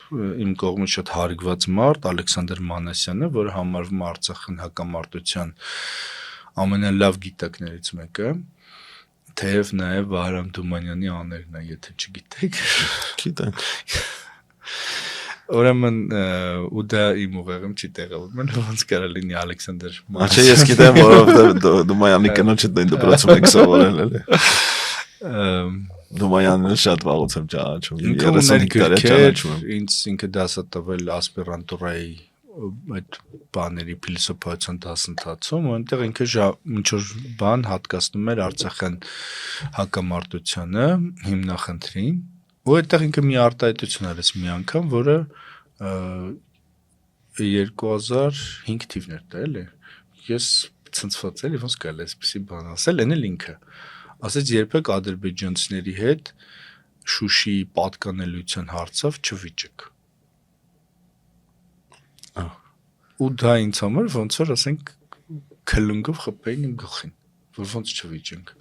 իմ կողմից շատ հարգված մարդ Ալեքսանդր Մանասյանը, որը համարվում է Արցախյան հակամարտության ամենալավ գիտակներից մեկը, թեև նաև Վահրամ Թումանյանի աներն է, եթե չգիտեք։ Գիտենք։ Ուրեմն ու դա իմ ուղեղում չի տեղավորվում, ոնց կարա լինի Ալեքսանդր Չէ, ես գիտեմ, որովհետև Դումայանի կնոջը դպրոցում եք սովորել էլի։ Դումայանն շատ վաղուց եմ ճանաչում, 35 տարի ճանաչում եմ։ Ինձ ինքը դասա տվել ասպիրանտուրայի այդ բաների փիլիսոփայության դասընթացում, այնտեղ ինքը ինչ որ բան հատկացնում էր Արցախյան հակամարտությանը, հիմնախնդրին, ու այդտեղ ինքը մի արտահայտություն արեց մի անգամ, որը 2005 թիվն էր դա էլի։ Ես ցնցված էլի ոնց կարելի է այսպեսի բան ասել, այն էլ ինքը ասեց երբեք ադրբեջանցիների հետ Շուշիի պատկանելիության հարցով չվիճեք։ Ու դա ինձ համար ոնց որ ասենք քլնգով խփեին իմ գլխին, որ ոնց չվիճենք։